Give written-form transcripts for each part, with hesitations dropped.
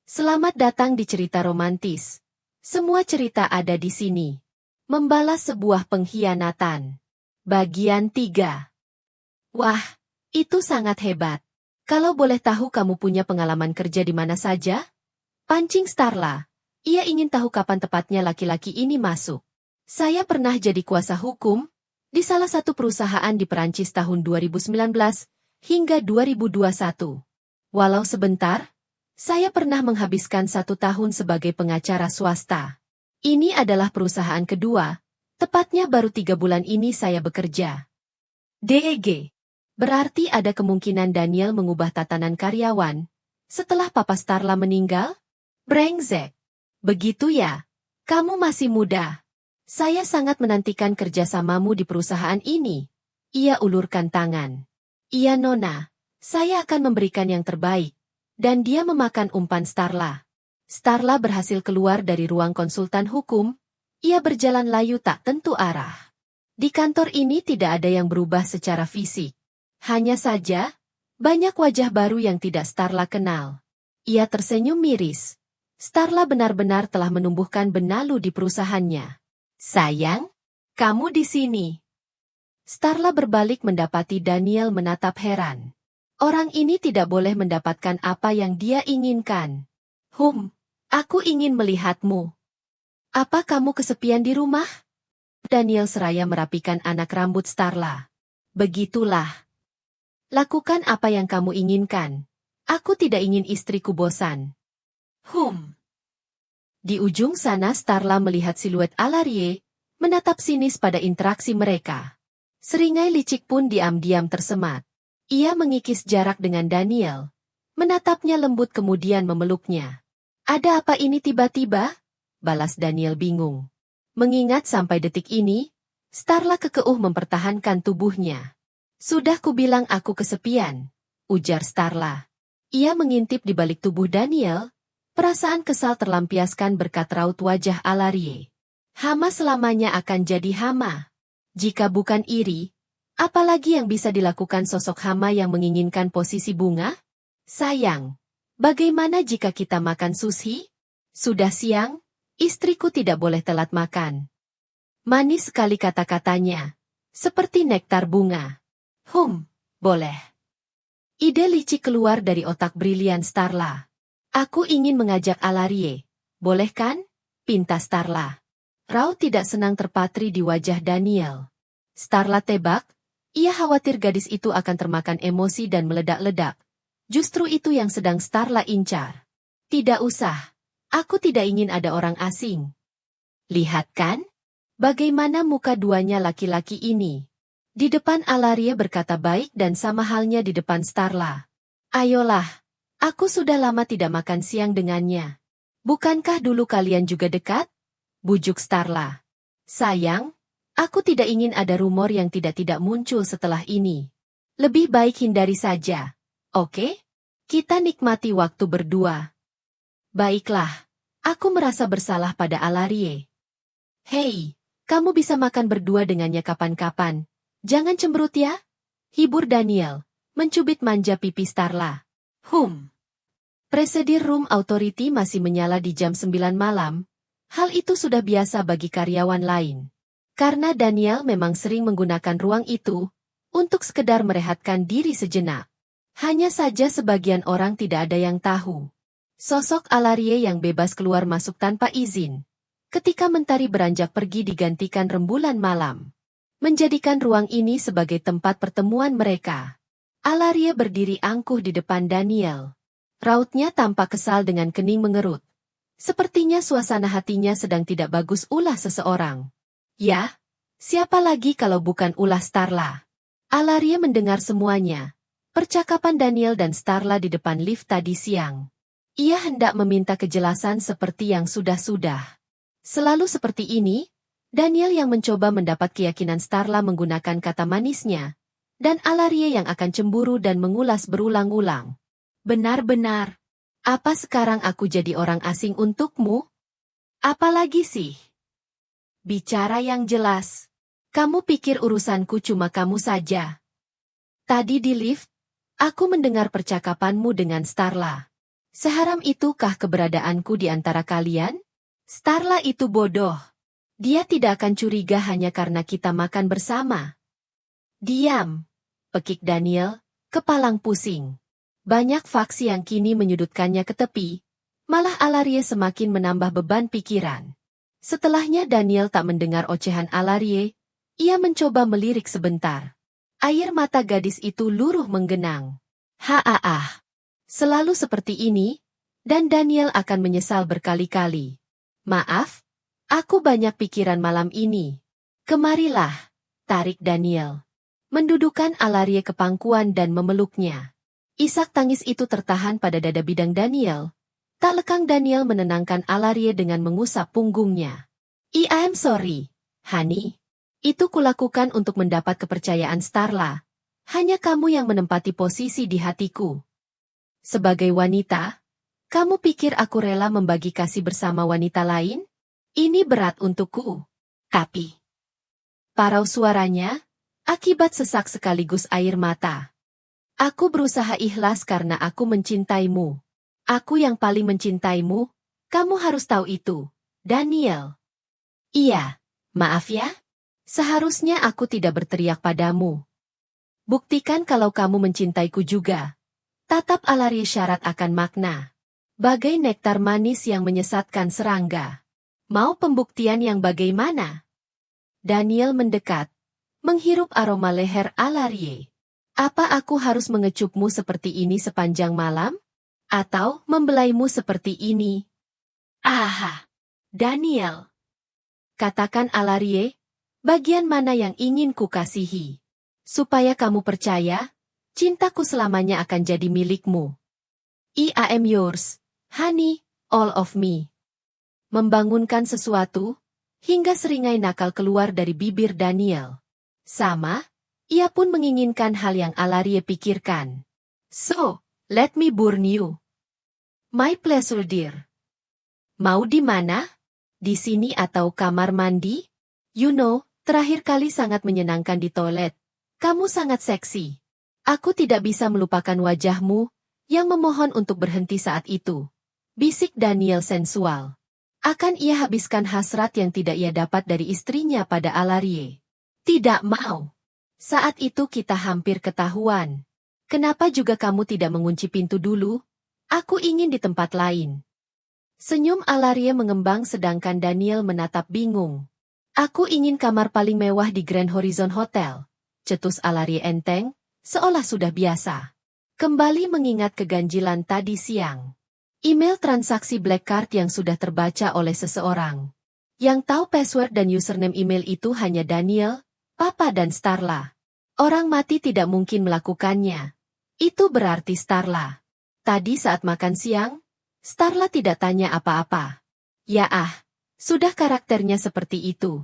Selamat datang di cerita romantis. Semua cerita ada di sini. Membalas sebuah pengkhianatan. Bagian 3. Wah, itu sangat hebat. Kalau boleh tahu kamu punya pengalaman kerja di mana saja? Pancing Starla. Ia ingin tahu kapan tepatnya laki-laki ini masuk. Saya pernah jadi kuasa hukum di salah satu perusahaan di Perancis tahun 2019 hingga 2021. Walau sebentar, saya pernah menghabiskan 1 tahun sebagai pengacara swasta. Ini adalah perusahaan kedua, tepatnya baru 3 bulan ini saya bekerja. DEG. Berarti ada kemungkinan Daniel mengubah tatanan karyawan setelah Papa Starla meninggal? Brengsek. Begitu ya? Kamu masih muda. Saya sangat menantikan kerjasamamu di perusahaan ini. Ia ulurkan tangan. Iya Nona, saya akan memberikan yang terbaik. Dan dia memakan umpan Starla. Starla berhasil keluar dari ruang konsultan hukum. Ia berjalan layu tak tentu arah. Di kantor ini tidak ada yang berubah secara fisik. Hanya saja, banyak wajah baru yang tidak Starla kenal. Ia tersenyum miris. Starla benar-benar telah menumbuhkan benalu di perusahaannya. Sayang, kamu di sini. Starla berbalik mendapati Daniel menatap heran. Orang ini tidak boleh mendapatkan apa yang dia inginkan. Aku ingin melihatmu. Apa kamu kesepian di rumah? Daniel seraya merapikan anak rambut Starla. Begitulah. Lakukan apa yang kamu inginkan. Aku tidak ingin istriku bosan. Di ujung sana Starla melihat siluet Alarie, menatap sinis pada interaksi mereka. Seringai licik pun diam-diam tersemat. Ia mengikis jarak dengan Daniel. Menatapnya lembut kemudian memeluknya. Ada apa ini tiba-tiba? Balas Daniel bingung. Mengingat sampai detik ini, Starla kekeuh mempertahankan tubuhnya. Sudah kubilang aku kesepian, ujar Starla. Ia mengintip di balik tubuh Daniel. Perasaan kesal terlampiaskan berkat raut wajah Alarie. Hama selamanya akan jadi hama. Jika bukan iri, apalagi yang bisa dilakukan sosok hama yang menginginkan posisi bunga? Sayang, bagaimana jika kita makan sushi? Sudah siang, istriku tidak boleh telat makan. Manis sekali kata-katanya, seperti nektar bunga. Boleh. Ide licik keluar dari otak brilian Starla. Aku ingin mengajak Alarie, boleh kan? Pinta Starla. Raut tidak senang terpatri di wajah Daniel. Starla tebak, ia khawatir gadis itu akan termakan emosi dan meledak-ledak. Justru itu yang sedang Starla incar. Tidak usah. Aku tidak ingin ada orang asing. Lihat kan? Bagaimana muka duanya laki-laki ini. Di depan Alarie berkata baik dan sama halnya di depan Starla. Ayolah, aku sudah lama tidak makan siang dengannya. Bukankah dulu kalian juga dekat? Bujuk Starla. Sayang, aku tidak ingin ada rumor yang tidak muncul setelah ini. Lebih baik hindari saja. Oke? Kita nikmati waktu berdua. Baiklah, aku merasa bersalah pada Alarie. Hei, kamu bisa makan berdua dengannya kapan-kapan. Jangan cemberut ya. Hibur Daniel, mencubit manja pipi Starla. Presidir Room Authority masih menyala di jam 9 malam. Hal itu sudah biasa bagi karyawan lain. Karena Daniel memang sering menggunakan ruang itu untuk sekedar merehatkan diri sejenak. Hanya saja sebagian orang tidak ada yang tahu. Sosok Alarie yang bebas keluar masuk tanpa izin. Ketika mentari beranjak pergi digantikan rembulan malam. Menjadikan ruang ini sebagai tempat pertemuan mereka. Alarie berdiri angkuh di depan Daniel. Rautnya tampak kesal dengan kening mengerut. Sepertinya suasana hatinya sedang tidak bagus ulah seseorang. Ya, siapa lagi kalau bukan ulah Starla? Alarie mendengar semuanya. Percakapan Daniel dan Starla di depan lift tadi siang. Ia hendak meminta kejelasan seperti yang sudah-sudah. Selalu seperti ini, Daniel yang mencoba mendapat keyakinan Starla menggunakan kata manisnya, dan Alarie yang akan cemburu dan mengulas berulang-ulang. Benar-benar. Apa sekarang aku jadi orang asing untukmu? Apalagi sih? Bicara yang jelas. Kamu pikir urusanku cuma kamu saja. Tadi di lift, aku mendengar percakapanmu dengan Starla. Seharam itukah keberadaanku di antara kalian? Starla itu bodoh. Dia tidak akan curiga hanya karena kita makan bersama. Diam, pekik Daniel, kepalang pusing. Banyak faksi yang kini menyudutkannya ke tepi, malah Alarie semakin menambah beban pikiran. Setelahnya Daniel tak mendengar ocehan Alarie, ia mencoba melirik sebentar. Air mata gadis itu luruh menggenang. Selalu seperti ini, dan Daniel akan menyesal berkali-kali. Maaf, aku banyak pikiran malam ini. Kemarilah, tarik Daniel. Mendudukan Alarie ke pangkuan dan memeluknya. Isak tangis itu tertahan pada dada bidang Daniel. Tak lekang Daniel menenangkan Alarie dengan mengusap punggungnya. I'm sorry, honey. Itu kulakukan untuk mendapat kepercayaan Starla. Hanya kamu yang menempati posisi di hatiku. Sebagai wanita, kamu pikir aku rela membagi kasih bersama wanita lain? Ini berat untukku. Tapi, parau suaranya, akibat sesak sekaligus air mata. Aku berusaha ikhlas karena aku mencintaimu. Aku yang paling mencintaimu, kamu harus tahu itu, Daniel. Iya, maaf ya. Seharusnya aku tidak berteriak padamu. Buktikan kalau kamu mencintaiku juga. Tatap Alarie syarat akan makna. Bagai nektar manis yang menyesatkan serangga. Mau pembuktian yang bagaimana? Daniel mendekat, menghirup aroma leher Alarie. Apa aku harus mengecupmu seperti ini sepanjang malam? Atau membelaimu seperti ini? Daniel. Katakan Alarie, bagian mana yang ingin ku kasihi? Supaya kamu percaya, cintaku selamanya akan jadi milikmu. I am yours, honey, all of me. Membangunkan sesuatu, hingga seringai nakal keluar dari bibir Daniel. Sama, ia pun menginginkan hal yang Alarie pikirkan. So, let me burn you. My pleasure dear. Mau di mana? Di sini atau kamar mandi? You know, terakhir kali sangat menyenangkan di toilet. Kamu sangat seksi. Aku tidak bisa melupakan wajahmu, yang memohon untuk berhenti saat itu. Bisik Daniel sensual. Akan ia habiskan hasrat yang tidak ia dapat dari istrinya pada Alarie. Tidak mau. Saat itu kita hampir ketahuan. Kenapa juga kamu tidak mengunci pintu dulu? Aku ingin di tempat lain. Senyum Alarie mengembang sedangkan Daniel menatap bingung. Aku ingin kamar paling mewah di Grand Horizon Hotel. Cetus Alarie enteng, seolah sudah biasa. Kembali mengingat keganjilan tadi siang. Email transaksi Black Card yang sudah terbaca oleh seseorang. Yang tahu password dan username email itu hanya Daniel, Papa dan Starla. Orang mati tidak mungkin melakukannya. Itu berarti Starla. Tadi saat makan siang, Starla tidak tanya apa-apa. Sudah karakternya seperti itu.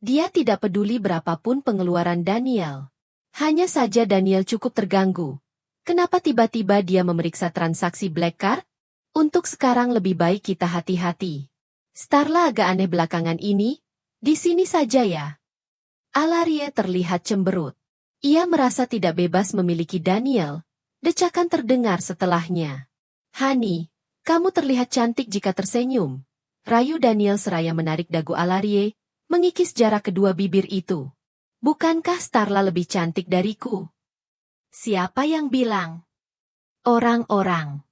Dia tidak peduli berapapun pengeluaran Daniel. Hanya saja Daniel cukup terganggu. Kenapa tiba-tiba dia memeriksa transaksi Black Card? Untuk sekarang lebih baik kita hati-hati. Starla agak aneh belakangan ini. Di sini saja ya. Alarie terlihat cemberut. Ia merasa tidak bebas memiliki Daniel. Decakan terdengar setelahnya. Honey, kamu terlihat cantik jika tersenyum. Rayu Daniel seraya menarik dagu Alarie, mengikis jarak kedua bibir itu. Bukankah Starla lebih cantik dariku? Siapa yang bilang? Orang-orang.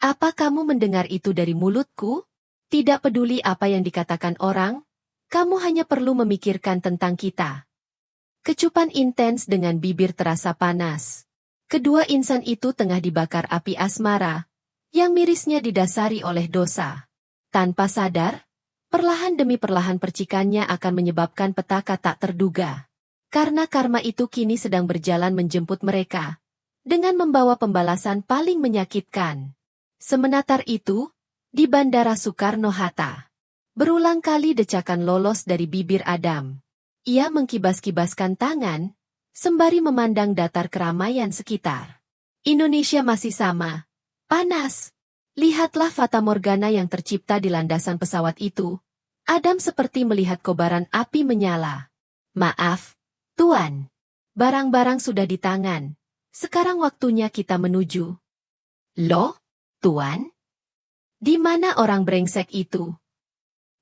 Apa kamu mendengar itu dari mulutku? Tidak peduli apa yang dikatakan orang, kamu hanya perlu memikirkan tentang kita. Kecupan intens dengan bibir terasa panas. Kedua insan itu tengah dibakar api asmara, yang mirisnya didasari oleh dosa. Tanpa sadar, perlahan demi perlahan percikannya akan menyebabkan petaka tak terduga. Karena karma itu kini sedang berjalan menjemput mereka, dengan membawa pembalasan paling menyakitkan. Semenatar itu, di Bandara Soekarno-Hatta, berulang kali decakan lolos dari bibir Adam. Ia mengkibas-kibaskan tangan, sembari memandang datar keramaian sekitar. Indonesia masih sama. Panas. Lihatlah fatamorgana yang tercipta di landasan pesawat itu. Adam seperti melihat kobaran api menyala. Maaf, Tuan. Barang-barang sudah di tangan. Sekarang waktunya kita menuju. Loh? Tuan? Di mana orang brengsek itu?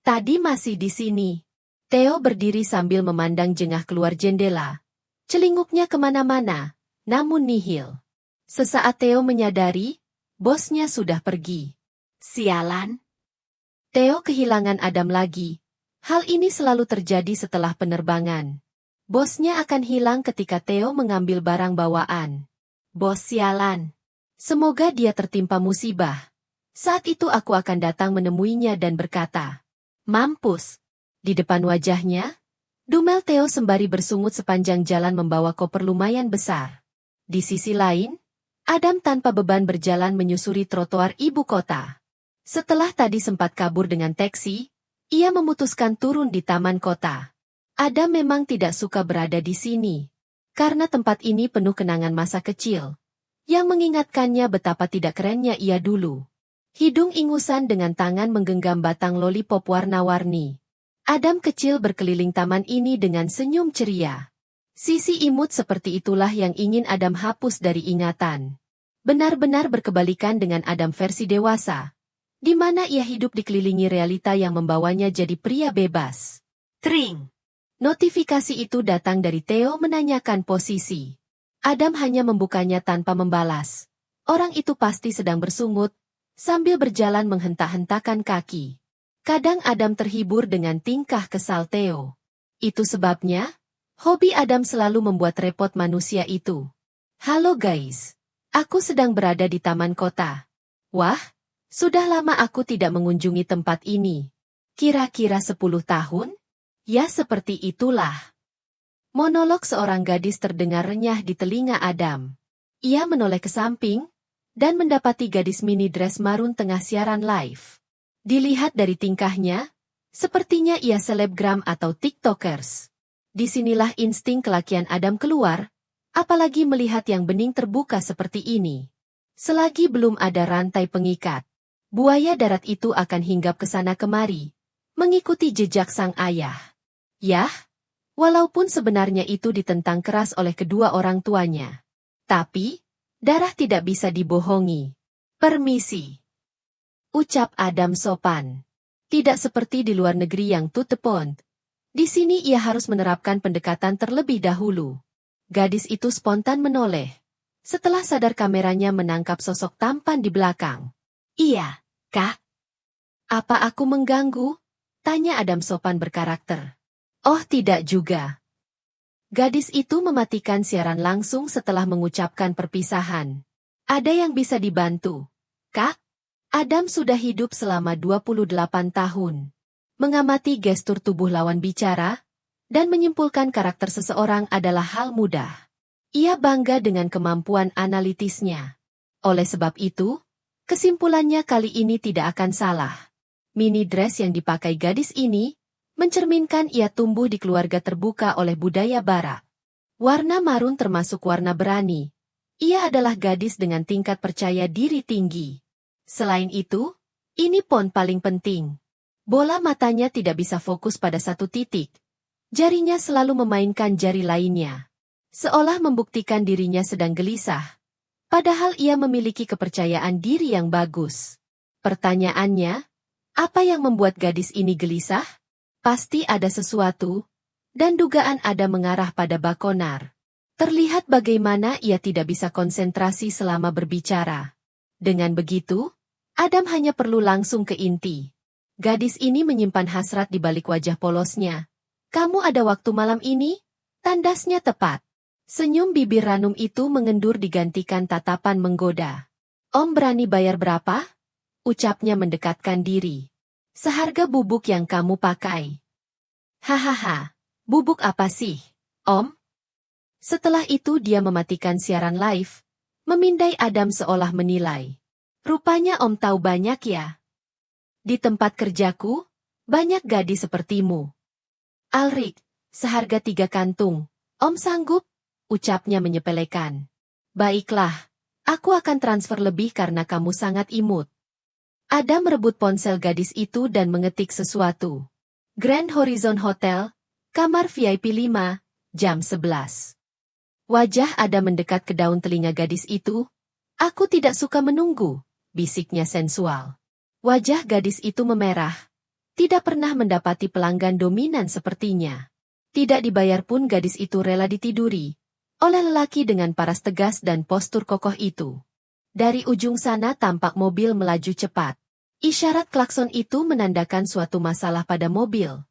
Tadi masih di sini. Theo berdiri sambil memandang jengah keluar jendela. Celinguknya kemana-mana, namun nihil. Sesaat Theo menyadari, bosnya sudah pergi. Sialan. Theo kehilangan Adam lagi. Hal ini selalu terjadi setelah penerbangan. Bosnya akan hilang ketika Theo mengambil barang bawaan. Bos sialan. Semoga dia tertimpa musibah. Saat itu aku akan datang menemuinya dan berkata, "Mampus." Di depan wajahnya, dumel Theo sembari bersungut sepanjang jalan membawa koper lumayan besar. Di sisi lain, Adam tanpa beban berjalan menyusuri trotoar ibu kota. Setelah tadi sempat kabur dengan taksi, ia memutuskan turun di taman kota. Adam memang tidak suka berada di sini, karena tempat ini penuh kenangan masa kecil, yang mengingatkannya betapa tidak kerennya ia dulu. Hidung ingusan dengan tangan menggenggam batang lollipop warna-warni. Adam kecil berkeliling taman ini dengan senyum ceria. Sisi imut seperti itulah yang ingin Adam hapus dari ingatan. Benar-benar berkebalikan dengan Adam versi dewasa, di mana ia hidup dikelilingi realita yang membawanya jadi pria bebas. Tring! Notifikasi itu datang dari Theo menanyakan posisi. Adam hanya membukanya tanpa membalas. Orang itu pasti sedang bersungut, sambil berjalan menghentak-hentakan kaki. Kadang Adam terhibur dengan tingkah kesal Theo. Itu sebabnya, hobi Adam selalu membuat repot manusia itu. Halo guys, aku sedang berada di taman kota. Wah, sudah lama aku tidak mengunjungi tempat ini. Kira-kira 10 tahun? Ya seperti itulah. Monolog seorang gadis terdengar renyah di telinga Adam. Ia menoleh ke samping, dan mendapati gadis mini dress marun tengah siaran live. Dilihat dari tingkahnya, sepertinya ia selebgram atau tiktokers. Disinilah insting kelakian Adam keluar, apalagi melihat yang bening terbuka seperti ini. Selagi belum ada rantai pengikat, buaya darat itu akan hinggap ke sana kemari, mengikuti jejak sang ayah. Yah, walaupun sebenarnya itu ditentang keras oleh kedua orang tuanya. Tapi, darah tidak bisa dibohongi. Permisi. Ucap Adam sopan. Tidak seperti di luar negeri yang to the point. Di sini ia harus menerapkan pendekatan terlebih dahulu. Gadis itu spontan menoleh. Setelah sadar kameranya menangkap sosok tampan di belakang. Iya, Kak. Apa aku mengganggu? Tanya Adam sopan berkarakter. Oh tidak juga. Gadis itu mematikan siaran langsung setelah mengucapkan perpisahan. Ada yang bisa dibantu, Kak? Adam sudah hidup selama 28 tahun. Mengamati gestur tubuh lawan bicara, dan menyimpulkan karakter seseorang adalah hal mudah. Ia bangga dengan kemampuan analitisnya. Oleh sebab itu, kesimpulannya kali ini tidak akan salah. Mini dress yang dipakai gadis ini, mencerminkan ia tumbuh di keluarga terbuka oleh budaya barat. Warna marun termasuk warna berani. Ia adalah gadis dengan tingkat percaya diri tinggi. Selain itu, ini poin paling penting. Bola matanya tidak bisa fokus pada satu titik. Jarinya selalu memainkan jari lainnya. Seolah membuktikan dirinya sedang gelisah. Padahal ia memiliki kepercayaan diri yang bagus. Pertanyaannya, apa yang membuat gadis ini gelisah? Pasti ada sesuatu, dan dugaan ada mengarah pada Bakonar. Terlihat bagaimana ia tidak bisa konsentrasi selama berbicara. Dengan begitu, Adam hanya perlu langsung ke inti. Gadis ini menyimpan hasrat di balik wajah polosnya. Kamu ada waktu malam ini? Tandasnya tepat. Senyum bibir ranum itu mengendur digantikan tatapan menggoda. Om berani bayar berapa? Ucapnya mendekatkan diri. Seharga bubuk yang kamu pakai. Hahaha, bubuk apa sih, Om? Setelah itu dia mematikan siaran live, memindai Adam seolah menilai. Rupanya Om tahu banyak ya. Di tempat kerjaku, banyak gadis sepertimu. Alrik, seharga 3 kantung, Om sanggup? Ucapnya menyepelekan. Baiklah, aku akan transfer lebih karena kamu sangat imut. Adam merebut ponsel gadis itu dan mengetik sesuatu. Grand Horizon Hotel, kamar VIP 5, jam 11. Wajah Adam mendekat ke daun telinga gadis itu. Aku tidak suka menunggu. bisiknya sensual. Wajah gadis itu memerah. Tidak pernah mendapati pelanggan dominan sepertinya. Tidak dibayar pun gadis itu rela ditiduri oleh lelaki dengan paras tegas dan postur kokoh itu. Dari ujung sana tampak mobil melaju cepat. Isyarat klakson itu menandakan suatu masalah pada mobil.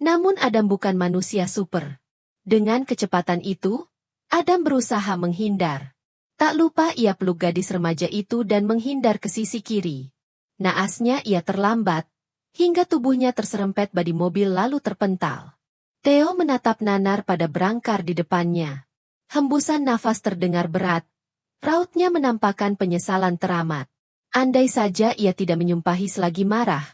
Namun Adam bukan manusia super. Dengan kecepatan itu, Adam berusaha menghindar. Tak lupa ia peluk gadis remaja itu dan menghindar ke sisi kiri. Naasnya ia terlambat, hingga tubuhnya terserempet badi mobil lalu terpental. Theo menatap nanar pada berangkar di depannya. Hembusan nafas terdengar berat. Rautnya menampakkan penyesalan teramat. Andai saja ia tidak menyumpahi selagi marah,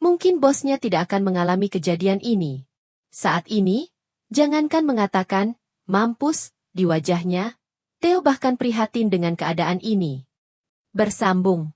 mungkin bosnya tidak akan mengalami kejadian ini. Saat ini, jangankan mengatakan, mampus, di wajahnya, Theo bahkan prihatin dengan keadaan ini. Bersambung.